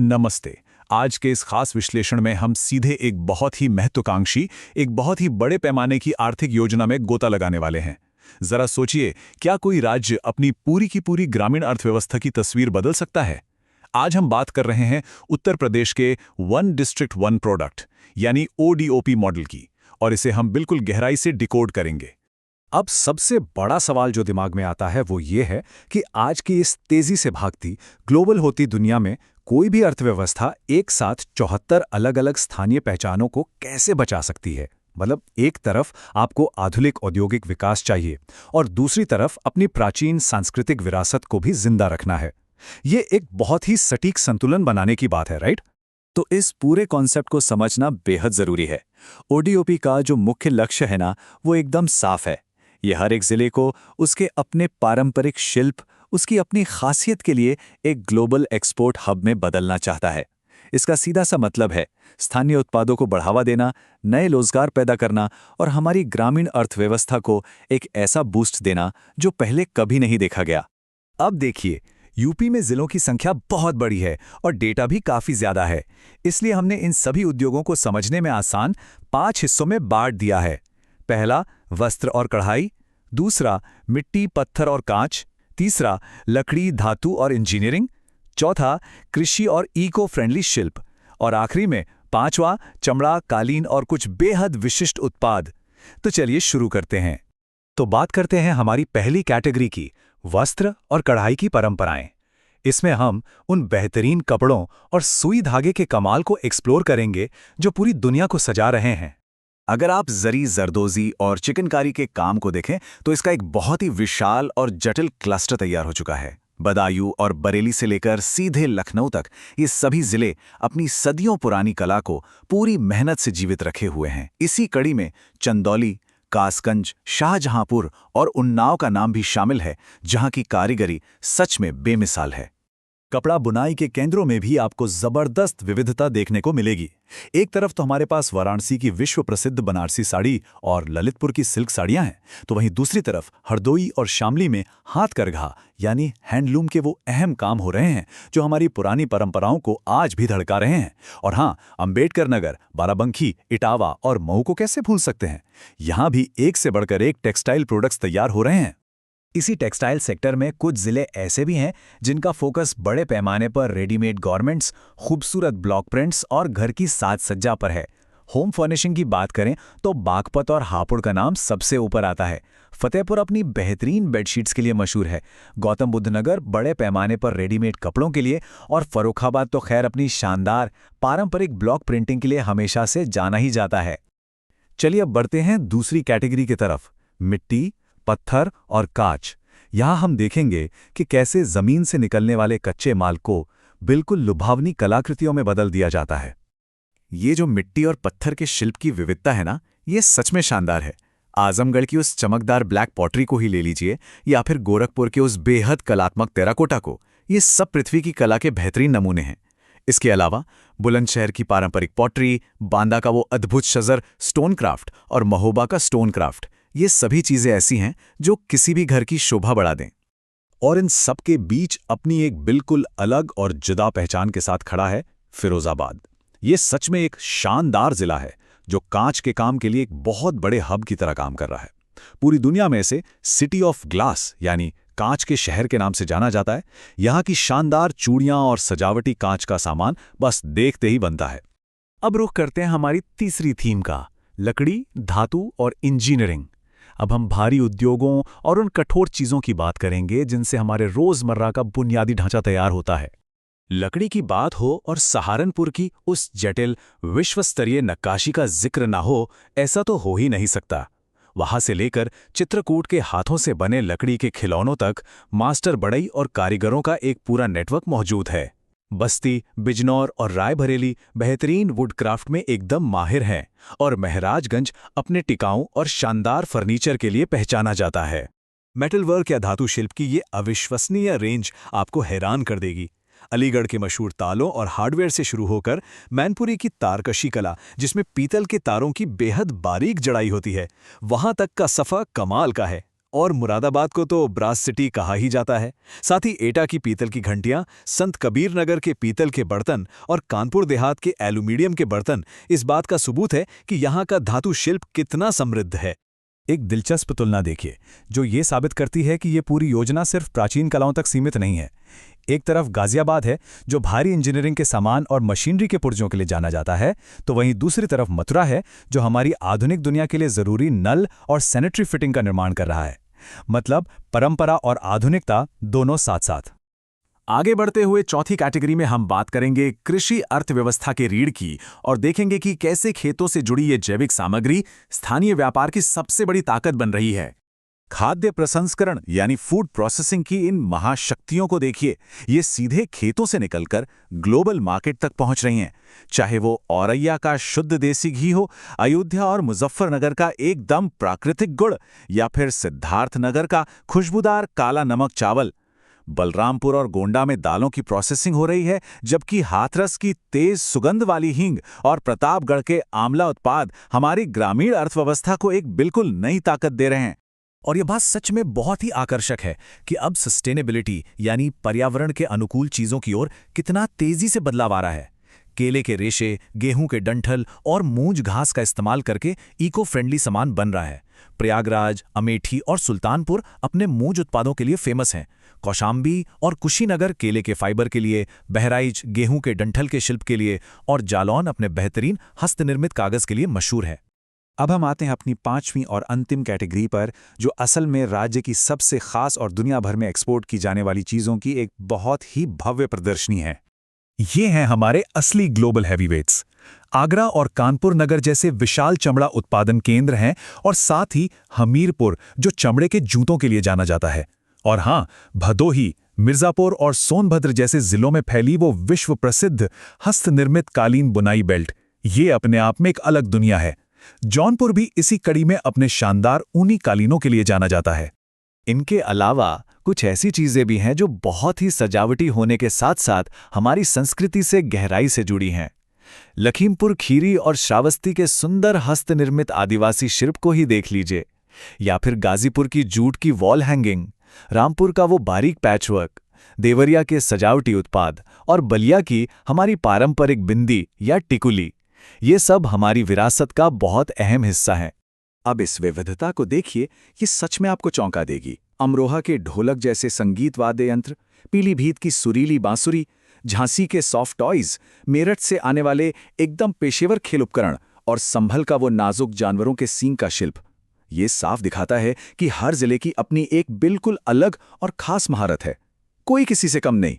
नमस्ते। आज के इस खास विश्लेषण में हम सीधे एक बहुत ही महत्वाकांक्षी, एक बहुत ही बड़े पैमाने की आर्थिक योजना में गोता लगाने वाले हैं। जरा सोचिए, क्या कोई राज्य अपनी पूरी की पूरी ग्रामीण अर्थव्यवस्था की तस्वीर बदल सकता है? आज हम बात कर रहे हैं उत्तर प्रदेश के वन डिस्ट्रिक्ट वन प्रोडक्ट यानी ओडीओपी मॉडल की, और इसे हम बिल्कुल गहराई से डिकोड करेंगे। अब सबसे बड़ा सवाल जो दिमाग में आता है वो ये है कि आज की इस तेजी से भागती ग्लोबल होती दुनिया में कोई भी अर्थव्यवस्था एक साथ 74 अलग-अलग स्थानीय पहचानों को कैसे बचा सकती है। मतलब एक तरफ आपको आधुनिक औद्योगिक विकास चाहिए और दूसरी तरफ अपनी प्राचीन सांस्कृतिक विरासत को भी जिंदा रखना है। ये एक बहुत ही सटीक संतुलन बनाने की बात है, राइट? तो इस पूरे कॉन्सेप्ट को समझना बेहद जरूरी है। ओडीओपी का जो मुख्य लक्ष्य है ना, वो एकदम साफ है। ये हर एक जिले को उसके अपने पारंपरिक शिल्प, उसकी अपनी खासियत के लिए एक ग्लोबल एक्सपोर्ट हब में बदलना चाहता है। इसका सीधा सा मतलब है स्थानीय उत्पादों को बढ़ावा देना, नए रोजगार पैदा करना और हमारी ग्रामीण अर्थव्यवस्था को एक ऐसा बूस्ट देना जो पहले कभी नहीं देखा गया। अब देखिए, यूपी में जिलों की संख्या बहुत बड़ी है और डेटा भी काफी ज्यादा है। इसलिए हमने इन सभी उद्योगों को समझने में आसान 5 हिस्सों में बांट दिया है। पहला, वस्त्र और कढ़ाई। दूसरा, मिट्टी, पत्थर और कांच। तीसरा, लकड़ी, धातु और इंजीनियरिंग। चौथा, कृषि और इको फ्रेंडली शिल्प। और आखिरी में पांचवा, चमड़ा, कालीन और कुछ बेहद विशिष्ट उत्पाद। तो चलिए शुरू करते हैं। तो बात करते हैं हमारी पहली कैटेगरी की, वस्त्र और कढ़ाई की परंपराएं। इसमें हम उन बेहतरीन कपड़ों और सुई धागे के कमाल को एक्सप्लोर करेंगे जो पूरी दुनिया को सजा रहे हैं। अगर आप जरी, जरदोजी और चिकनकारी के काम को देखें तो इसका एक बहुत ही विशाल और जटिल क्लस्टर तैयार हो चुका है। बदायूं और बरेली से लेकर सीधे लखनऊ तक ये सभी जिले अपनी सदियों पुरानी कला को पूरी मेहनत से जीवित रखे हुए हैं। इसी कड़ी में चंदौली, कासगंज, शाहजहांपुर और उन्नाव का नाम भी शामिल है, जहां की कारीगरी सच में बेमिसाल है। कपड़ा बुनाई के केंद्रों में भी आपको जबरदस्त विविधता देखने को मिलेगी। एक तरफ तो हमारे पास वाराणसी की विश्व प्रसिद्ध बनारसी साड़ी और ललितपुर की सिल्क साड़ियां हैं, तो वहीं दूसरी तरफ हरदोई और शामली में हाथ करघा यानी हैंडलूम के वो अहम काम हो रहे हैं जो हमारी पुरानी परंपराओं को आज भी धड़का रहे हैं। और हाँ, अंबेडकर नगर, बाराबंकी, इटावा और मऊ को कैसे भूल सकते हैं। यहाँ भी एक से बढ़कर एक टेक्सटाइल प्रोडक्ट्स तैयार हो रहे हैं। इसी टेक्सटाइल सेक्टर में कुछ जिले ऐसे भी हैं जिनका फोकस बड़े पैमाने पर रेडीमेड गारमेंट्स, खूबसूरत ब्लॉक प्रिंट्स और घर की साज सज्जा पर है। होम फर्निशिंग की बात करें तो बागपत और हापुड़ का नाम सबसे ऊपर आता है। फतेहपुर अपनी बेहतरीन बेडशीट्स के लिए मशहूर है। गौतम बुद्ध नगर बड़े पैमाने पर रेडीमेड कपड़ों के लिए, और फर्रुखाबाद तो खैर अपनी शानदार पारंपरिक ब्लॉक प्रिंटिंग के लिए हमेशा से जाना ही जाता है। चलिए अब बढ़ते हैं दूसरी कैटेगरी की तरफ, मिट्टी, पत्थर और कांच। यहां हम देखेंगे कि कैसे जमीन से निकलने वाले कच्चे माल को बिल्कुल लुभावनी कलाकृतियों में बदल दिया जाता है। ये जो मिट्टी और पत्थर के शिल्प की विविधता है ना, ये सच में शानदार है। आजमगढ़ की उस चमकदार ब्लैक पॉटरी को ही ले लीजिए, या फिर गोरखपुर के उस बेहद कलात्मक टेराकोटा को। ये सब पृथ्वी की कला के बेहतरीन नमूने हैं। इसके अलावा बुलंदशहर की पारंपरिक पॉटरी, बांदा का वो अद्भुत शजर स्टोन क्राफ्ट और महोबा का स्टोन क्राफ्ट, ये सभी चीजें ऐसी हैं जो किसी भी घर की शोभा बढ़ा दें। और इन सब के बीच अपनी एक बिल्कुल अलग और जुदा पहचान के साथ खड़ा है फिरोजाबाद। ये सच में एक शानदार जिला है जो कांच के काम के लिए एक बहुत बड़े हब की तरह काम कर रहा है। पूरी दुनिया में इसे सिटी ऑफ ग्लास यानी कांच के शहर के नाम से जाना जाता है। यहाँ की शानदार चूड़ियां और सजावटी कांच का सामान बस देखते ही बनता है। अब रुख करते हैं हमारी तीसरी थीम का, लकड़ी, धातु और इंजीनियरिंग। अब हम भारी उद्योगों और उन कठोर चीजों की बात करेंगे जिनसे हमारे रोजमर्रा का बुनियादी ढांचा तैयार होता है। लकड़ी की बात हो और सहारनपुर की उस जटिल विश्व स्तरीय नक्काशी का जिक्र ना हो, ऐसा तो हो ही नहीं सकता। वहां से लेकर चित्रकूट के हाथों से बने लकड़ी के खिलौनों तक मास्टर बढ़ई और कारीगरों का एक पूरा नेटवर्क मौजूद है। बस्ती, बिजनौर और रायबरेली बेहतरीन वुडक्राफ्ट में एकदम माहिर हैं, और महराजगंज अपने टिकाऊ और शानदार फर्नीचर के लिए पहचाना जाता है। मेटल वर्क या धातु शिल्प की ये अविश्वसनीय रेंज आपको हैरान कर देगी। अलीगढ़ के मशहूर तालों और हार्डवेयर से शुरू होकर मैनपुरी की तारकशी कला, जिसमें पीतल के तारों की बेहद बारीक जड़ाई होती है, वहां तक का सफा कमाल का है। और मुरादाबाद को तो ब्रास सिटी कहा ही जाता है। साथ ही एटा की पीतल की घंटियां, संत कबीर नगर के पीतल के बर्तन और कानपुर देहात के एल्यूमीनियम के बर्तन इस बात का सबूत है कि यहाँ का धातु शिल्प कितना समृद्ध है। एक दिलचस्प तुलना देखिए, जो ये साबित करती है कि ये पूरी योजना सिर्फ प्राचीन कलाओं तक सीमित नहीं है। एक तरफ गाजियाबाद है, जो भारी इंजीनियरिंग के सामान और मशीनरी के पुर्जों के लिए जाना जाता है, तो वहीं दूसरी तरफ मथुरा है, जो हमारी आधुनिक दुनिया के लिए जरूरी नल और सैनिटरी फिटिंग का निर्माण कर रहा है। मतलब परंपरा और आधुनिकता दोनों साथ साथ। आगे बढ़ते हुए चौथी कैटेगरी में हम बात करेंगे कृषि अर्थव्यवस्था के रीढ़ की और देखेंगे कि कैसे खेतों से जुड़ी ये जैविक सामग्री स्थानीय व्यापार की सबसे बड़ी ताकत बन रही है। खाद्य प्रसंस्करण यानी फूड प्रोसेसिंग की इन महाशक्तियों को देखिए, ये सीधे खेतों से निकलकर ग्लोबल मार्केट तक पहुंच रही हैं। चाहे वो औरैया का शुद्ध देसी घी हो, अयोध्या और मुजफ्फरनगर का एकदम प्राकृतिक गुड़, या फिर सिद्धार्थनगर का खुशबूदार काला नमक चावल। बलरामपुर और गोंडा में दालों की प्रोसेसिंग हो रही है, जबकि हाथरस की तेज सुगंध वाली हींग और प्रतापगढ़ के आंवला उत्पाद हमारी ग्रामीण अर्थव्यवस्था को एक बिल्कुल नई ताकत दे रहे हैं। और यह बात सच में बहुत ही आकर्षक है कि अब सस्टेनेबिलिटी यानी पर्यावरण के अनुकूल चीजों की ओर कितना तेजी से बदलाव आ रहा है। केले के रेशे, गेहूं के डंठल और मूंज घास का इस्तेमाल करके इको फ्रेंडली सामान बन रहा है। प्रयागराज, अमेठी और सुल्तानपुर अपने मूंज उत्पादों के लिए फेमस हैं। कौशाम्बी और कुशीनगर केले के फाइबर के लिए, बहराइच गेहूं के डंठल के शिल्प के लिए और जालौन अपने बेहतरीन हस्तनिर्मित कागज के लिए मशहूर है। अब हम आते हैं अपनी पांचवीं और अंतिम कैटेगरी पर, जो असल में राज्य की सबसे खास और दुनिया भर में एक्सपोर्ट की जाने वाली चीजों की एक बहुत ही भव्य प्रदर्शनी है। ये हैं हमारे असली ग्लोबल हैवीवेट्स। आगरा और कानपुर नगर जैसे विशाल चमड़ा उत्पादन केंद्र हैं, और साथ ही हमीरपुर, जो चमड़े के जूतों के लिए जाना जाता है। और हाँ, भदोही, मिर्जापुर और सोनभद्र जैसे जिलों में फैली वो विश्व प्रसिद्ध हस्तनिर्मित कालीन बुनाई बेल्ट, ये अपने आप में एक अलग दुनिया है। जौनपुर भी इसी कड़ी में अपने शानदार ऊनी कालीनों के लिए जाना जाता है। इनके अलावा कुछ ऐसी चीजें भी हैं जो बहुत ही सजावटी होने के साथ साथ हमारी संस्कृति से गहराई से जुड़ी हैं। लखीमपुर खीरी और श्रावस्ती के सुंदर हस्तनिर्मित आदिवासी शिल्प को ही देख लीजिए, या फिर गाजीपुर की जूट की वॉल हैंगिंग, रामपुर का वो बारीक पैचवर्क, देवरिया के सजावटी उत्पाद और बलिया की हमारी पारंपरिक बिंदी या टिकुली, ये सब हमारी विरासत का बहुत अहम हिस्सा है। अब इस विविधता को देखिए, ये सच में आपको चौंका देगी। अमरोहा के ढोलक जैसे संगीत वाद्य यंत्र, पीलीभीत की सुरीली बांसुरी, झांसी के सॉफ्ट टॉयज, मेरठ से आने वाले एकदम पेशेवर खेल उपकरण और संभल का वो नाजुक जानवरों के सींग का शिल्प, ये साफ दिखाता है कि हर जिले की अपनी एक बिल्कुल अलग और खास महारत है, कोई किसी से कम नहीं।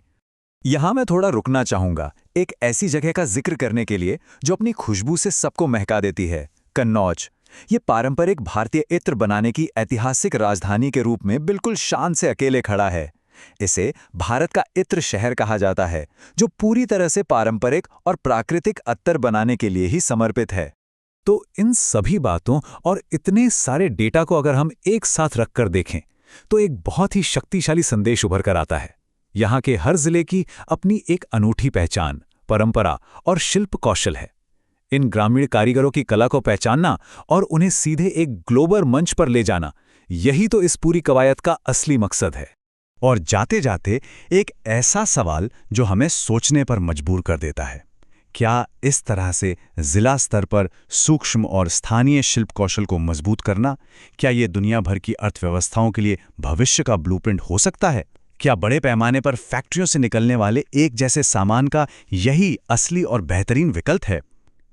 यहां मैं थोड़ा रुकना चाहूंगा एक ऐसी जगह का जिक्र करने के लिए जो अपनी खुशबू से सबको महका देती है, कन्नौज। ये पारंपरिक भारतीय इत्र बनाने की ऐतिहासिक राजधानी के रूप में बिल्कुल शान से अकेले खड़ा है। इसे भारत का इत्र शहर कहा जाता है, जो पूरी तरह से पारंपरिक और प्राकृतिक अत्तर बनाने के लिए ही समर्पित है। तो इन सभी बातों और इतने सारे डेटा को अगर हम एक साथ रखकर देखें, तो एक बहुत ही शक्तिशाली संदेश उभर कर आता है। यहाँ के हर जिले की अपनी एक अनूठी पहचान, परंपरा और शिल्प कौशल है। इन ग्रामीण कारीगरों की कला को पहचानना और उन्हें सीधे एक ग्लोबल मंच पर ले जाना, यही तो इस पूरी कवायद का असली मकसद है। और जाते जाते एक ऐसा सवाल जो हमें सोचने पर मजबूर कर देता है, क्या इस तरह से जिला स्तर पर सूक्ष्म और स्थानीय शिल्प कौशल को मजबूत करना, क्या ये दुनिया भर की अर्थव्यवस्थाओं के लिए भविष्य का ब्लूप्रिंट हो सकता है? क्या बड़े पैमाने पर फैक्ट्रियों से निकलने वाले एक जैसे सामान का यही असली और बेहतरीन विकल्प है?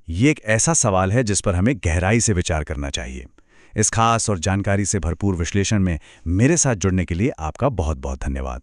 ये एक ऐसा सवाल है जिस पर हमें गहराई से विचार करना चाहिए। इस खास और जानकारी से भरपूर विश्लेषण में मेरे साथ जुड़ने के लिए आपका बहुत बहुत धन्यवाद।